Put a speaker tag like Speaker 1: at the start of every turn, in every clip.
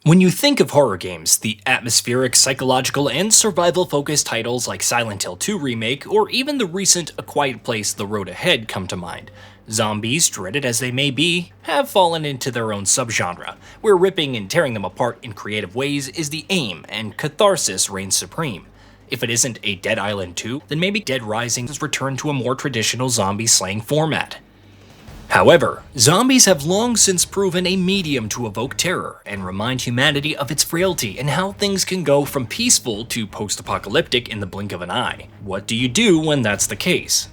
Speaker 1: When you think of horror games, the atmospheric, psychological, and survival-focused titles like Silent Hill 2 Remake, or even the recent A Quiet Place: The Road Ahead come to mind. Zombies, dreaded as they may be, have fallen into their own subgenre, where ripping and tearing them apart in creative ways is the aim, and catharsis reigns supreme. If it isn't a Dead Island 2, then maybe Dead Rising has returned to a more traditional zombie-slaying format. However, zombies have long since proven a medium to evoke terror and remind humanity of its frailty and how things can go from peaceful to post-apocalyptic in the blink of an eye. What do you do when that's the case?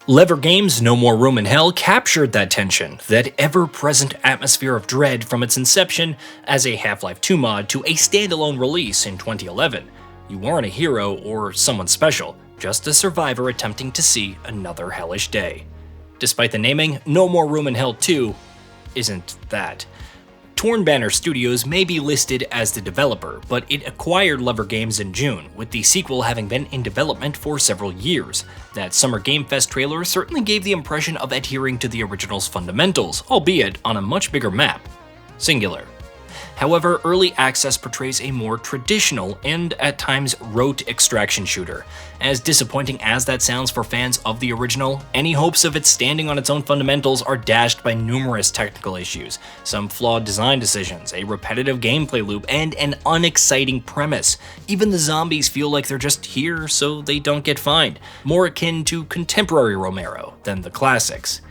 Speaker 1: Lever Games' No More Room in Hell captured that tension, that ever-present atmosphere of dread from its inception as a Half-Life 2 mod to a standalone release in 2011. You weren't a hero or someone special, just a survivor attempting to see another hellish day. Despite the naming, No More Room in Hell 2 isn't that. Torn Banner Studios may be listed as the developer, but it acquired Lever Games in June, with the sequel having been in development for several years. That Summer Game Fest trailer certainly gave the impression of adhering to the original's fundamentals, albeit on a much bigger map. Singular. However, early access portrays a more traditional and, at times, rote extraction shooter. As disappointing as that sounds for fans of the original, any hopes of it standing on its own fundamentals are dashed by numerous technical issues, some flawed design decisions, a repetitive gameplay loop, and an unexciting premise. Even the zombies feel like they're just here so they don't get fined, more akin to contemporary Romero than the classics.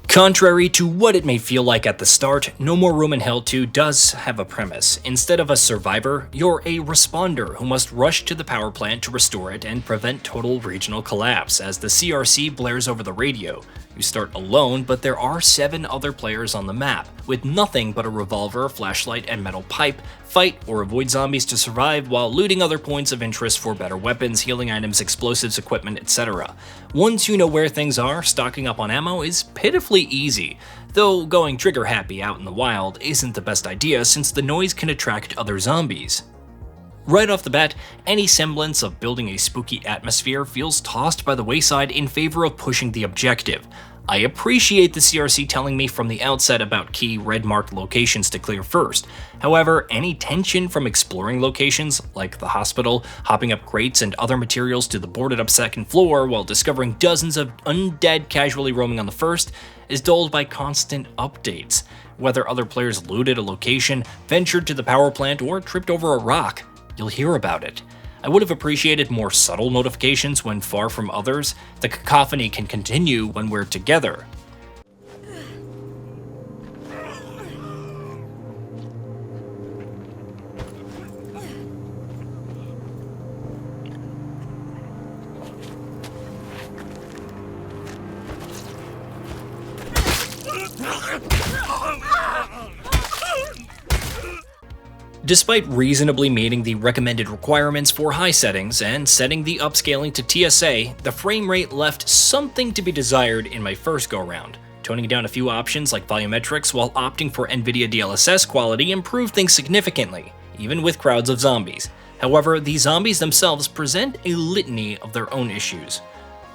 Speaker 1: Contrary to what it may feel like at the start, No More Room in Hell 2 does have a premise. Instead of a survivor, you're a responder who must rush to the power plant to restore it and prevent total regional collapse as the CRC blares over the radio. You start alone, but there are 7 other players on the map, with nothing but a revolver, flashlight, and metal pipe. Fight or avoid zombies to survive while looting other points of interest for better weapons, healing items, explosives, equipment, etc. Once you know where things are, stocking up on ammo is pitifully easy, though going trigger happy out in the wild isn't the best idea since the noise can attract other zombies. Right off the bat, any semblance of building a spooky atmosphere feels tossed by the wayside in favor of pushing the objective. I appreciate the CRC telling me from the outset about key red-marked locations to clear first. However, any tension from exploring locations, like the hospital, hopping up crates and other materials to the boarded-up second floor while discovering dozens of undead casually roaming on the first, is dulled by constant updates. Whether other players looted a location, ventured to the power plant, or tripped over a rock, you'll hear about it. I would have appreciated more subtle notifications when far from others. The cacophony can continue when we're together. Despite reasonably meeting the recommended requirements for high settings and setting the upscaling to TSA, the frame rate left something to be desired in my first go-round. Toning down a few options like volumetrics while opting for NVIDIA DLSS quality improved things significantly, even with crowds of zombies. However, the zombies themselves present a litany of their own issues.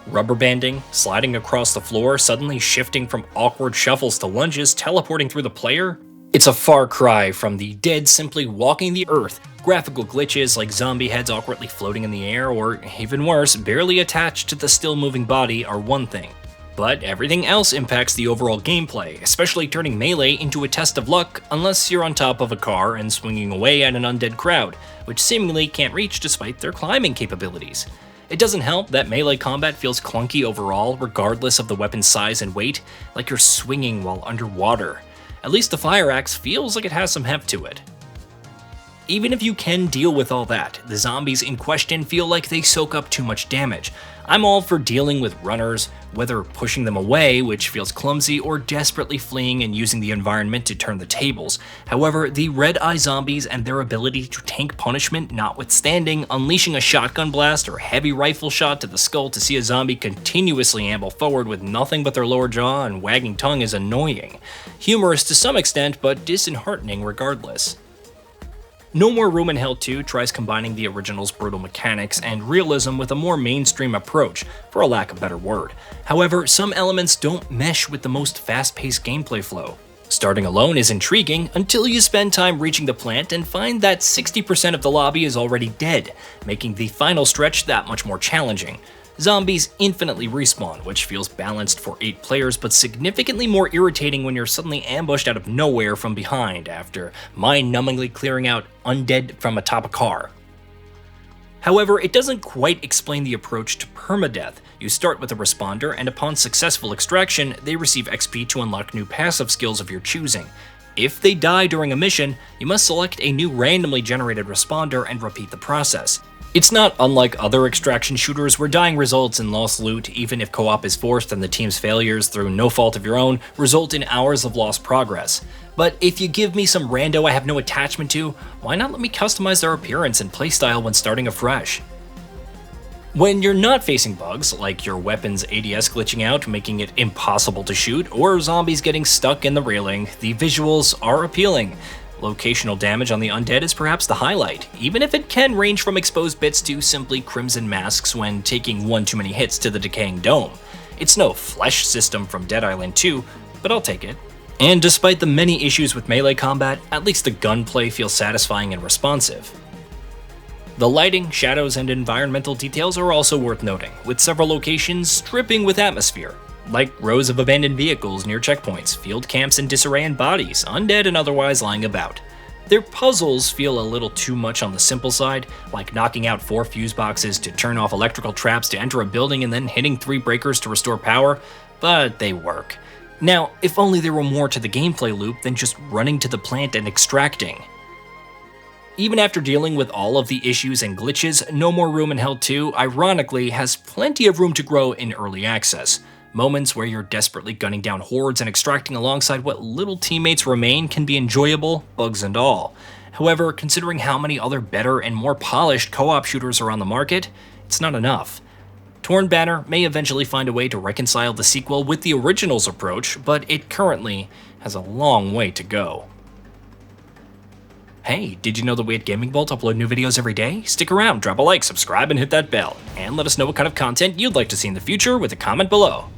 Speaker 1: Rubber banding, sliding across the floor, suddenly shifting from awkward shuffles to lunges, teleporting through the player. It's a far cry from the dead simply walking the earth. Graphical glitches like zombie heads awkwardly floating in the air, or even worse, barely attached to the still moving body are one thing. But everything else impacts the overall gameplay, especially turning melee into a test of luck unless you're on top of a car and swinging away at an undead crowd, which seemingly can't reach despite their climbing capabilities. It doesn't help that melee combat feels clunky overall, regardless of the weapon's size and weight, like you're swinging while underwater. At least the fire axe feels like it has some heft to it. Even if you can deal with all that, the zombies in question feel like they soak up too much damage. I'm all for dealing with runners, whether pushing them away, which feels clumsy, or desperately fleeing and using the environment to turn the tables. However, the red-eye zombies and their ability to tank punishment notwithstanding, unleashing a shotgun blast or heavy rifle shot to the skull to see a zombie continuously amble forward with nothing but their lower jaw and wagging tongue is annoying. Humorous to some extent, but disheartening regardless. No More Room in Hell 2 tries combining the original's brutal mechanics and realism with a more mainstream approach, for a lack of a better word. However, some elements don't mesh with the most fast-paced gameplay flow. Starting alone is intriguing until you spend time reaching the plant and find that 60% of the lobby is already dead, making the final stretch that much more challenging. Zombies infinitely respawn, which feels balanced for 8 players, but significantly more irritating when you're suddenly ambushed out of nowhere from behind after mind-numbingly clearing out undead from atop a car. However, it doesn't quite explain the approach to permadeath. You start with a responder, and upon successful extraction, they receive XP to unlock new passive skills of your choosing. If they die during a mission, you must select a new randomly generated responder and repeat the process. It's not unlike other extraction shooters where dying results in lost loot, even if co-op is forced and the team's failures through no fault of your own result in hours of lost progress. But if you give me some rando I have no attachment to, why not let me customize their appearance and playstyle when starting afresh? When you're not facing bugs, like your weapon's ADS glitching out making it impossible to shoot, or zombies getting stuck in the railing, the visuals are appealing. Locational damage on the undead is perhaps the highlight, even if it can range from exposed bits to simply crimson masks when taking one too many hits to the decaying dome. It's no flesh system from Dead Island 2, but I'll take it. And despite the many issues with melee combat, at least the gunplay feels satisfying and responsive. The lighting, shadows, and environmental details are also worth noting, with several locations dripping with atmosphere. Like rows of abandoned vehicles near checkpoints, field camps in disarray and bodies, undead and otherwise lying about. Their puzzles feel a little too much on the simple side, like knocking out 4 fuse boxes to turn off electrical traps to enter a building and then hitting 3 breakers to restore power, but they work. Now, if only there were more to the gameplay loop than just running to the plant and extracting. Even after dealing with all of the issues and glitches, No More Room in Hell 2, ironically, has plenty of room to grow in early access. Moments where you're desperately gunning down hordes and extracting alongside what little teammates remain can be enjoyable, bugs and all. However, considering how many other better and more polished co-op shooters are on the market, it's not enough. Torn Banner may eventually find a way to reconcile the sequel with the original's approach, but it currently has a long way to go. Hey, did you know that we at GamingBolt upload new videos every day? Stick around, drop a like, subscribe, and hit that bell. And let us know what kind of content you'd like to see in the future with a comment below.